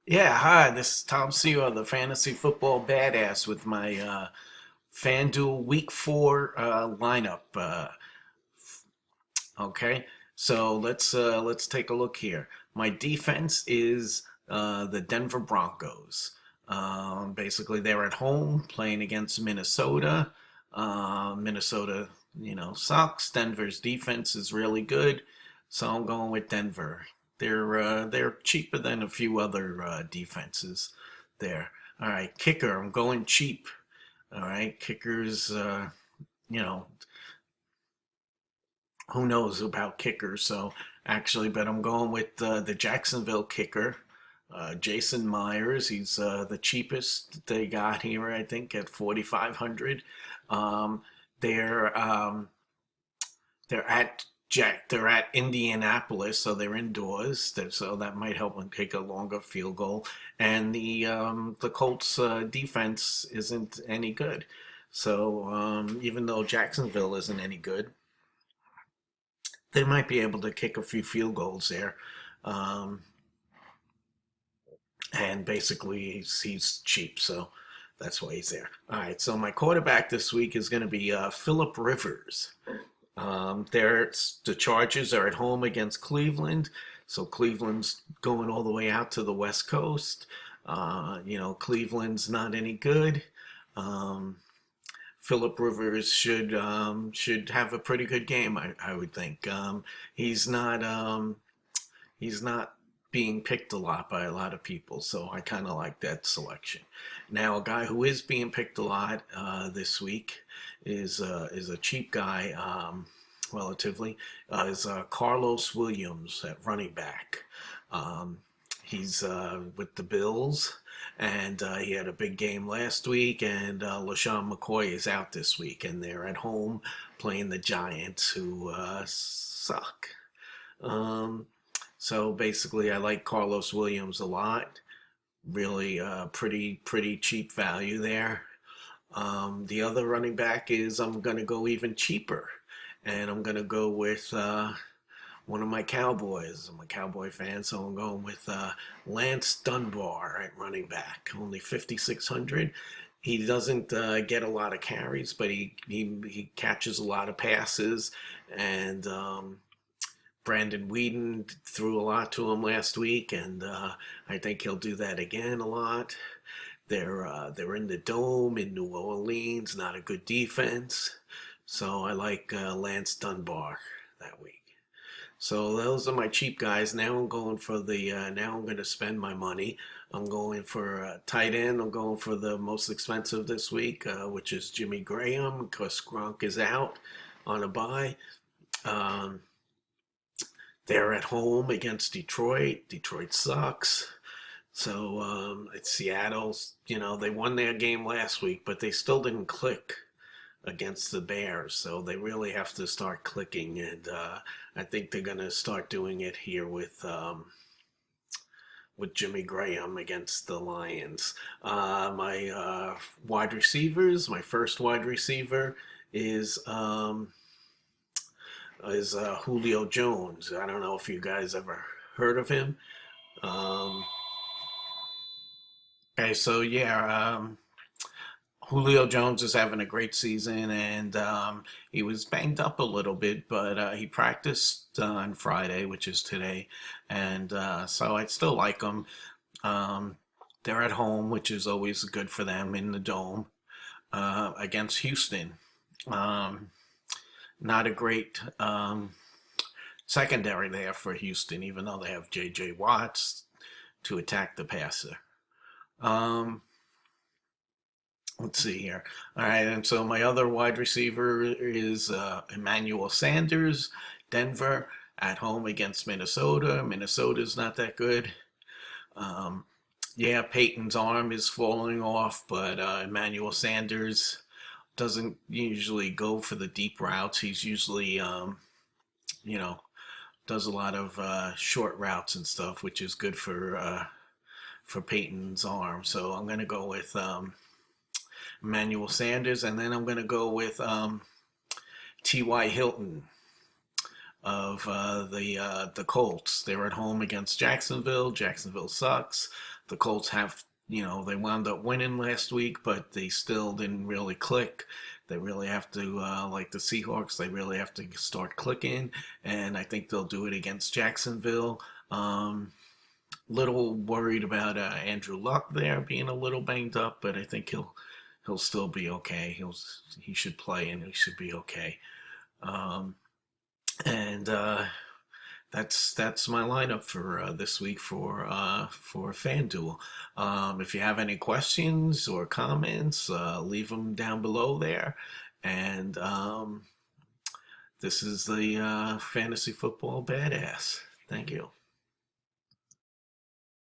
Yeah, hi, this is Tom Sior, the Fantasy Football Badass with my FanDuel Week 4 lineup. Okay, so let's take a look here. My defense is the Denver Broncos. Basically, they're at home playing against Minnesota. Minnesota, sucks. Denver's defense is really good, so I'm going with Denver. They're cheaper than a few other defenses there. All right, kicker. I'm going cheap. All right, kickers. You know, who knows about kickers? So actually, but I'm going with the Jacksonville kicker, Jason Myers. He's the cheapest they got here, I think, at 4,500. Um, they're um, they're at Indianapolis, so they're indoors. So that might help them kick a longer field goal. And the Colts defense isn't any good. So even though Jacksonville isn't any good, they might be able to kick a few field goals there. Um, and basically, he's cheap, so that's why he's there. All right, so my quarterback this week is going to be Philip Rivers. The Chargers are at home against Cleveland, so Cleveland's going all the way out to the West Coast. Cleveland's not any good. Um, Philip Rivers should have a pretty good game, I would think. He's not he's not being picked a lot by a lot of people, so I kind of like that selection. Now, a guy who is being picked a lot this week is a cheap guy, relatively, is Carlos Williams at running back. Um, he's with the Bills, and he had a big game last week. And LaShawn McCoy is out this week, and they're at home playing the Giants, who suck. Um, so basically, I like Carlos Williams a lot. Really, pretty cheap value there. The other running back is I'm going to go even cheaper, and I'm going to go with one of my Cowboys. I'm a Cowboy fan, so I'm going with Lance Dunbar at running back. Only 5,600. He doesn't get a lot of carries, but he catches a lot of passes, and Brandon Whedon threw a lot to him last week, and I think he'll do that again a lot. They're in the dome in New Orleans, not a good defense, so I like Lance Dunbar that week. So those are my cheap guys. Now I'm going for the. Now I'm going to spend my money. I'm going for tight end. I'm going for the most expensive this week, which is Jimmy Graham, because Gronk is out on a bye. Um, they're at home against Detroit. Detroit sucks. So it's Seattle's. They won their game last week, but they still didn't click against the Bears. So they really have to start clicking, and I think they're going to start doing it here with Jimmy Graham against the Lions. My wide receivers, my first wide receiver is Julio Jones. I don't know if you guys ever heard of him. Um, okay, so yeah, Julio Jones is having a great season, and he was banged up a little bit, but he practiced on Friday, which is today, and so I still like him. Um, they're at home, which is always good for them in the dome against Houston. Um, Not a great secondary there for Houston, even though they have J.J. Watts to attack the passer. Um, let's see here. All right, and so my other wide receiver is Emmanuel Sanders, Denver, at home against Minnesota. Minnesota's not that good. Um, yeah, Peyton's arm is falling off, but Emmanuel Sanders doesn't usually go for the deep routes. He's usually, you know, does a lot of short routes and stuff, which is good for Peyton's arm. So I'm going to go with Emmanuel Sanders, and then I'm going to go with T.Y. Hilton of the Colts. They're at home against Jacksonville. Jacksonville sucks. The Colts have, they wound up winning last week, but they still didn't really click. They really have to, like the Seahawks, they really have to start clicking, and I think they'll do it against Jacksonville. Little worried about Andrew Luck there being a little banged up, but I think he'll still be okay. He should play and he should be okay. Um, and that's my lineup for this week for FanDuel. If you have any questions or comments, leave them down below there. And this is the Fantasy Football Badass. Thank you.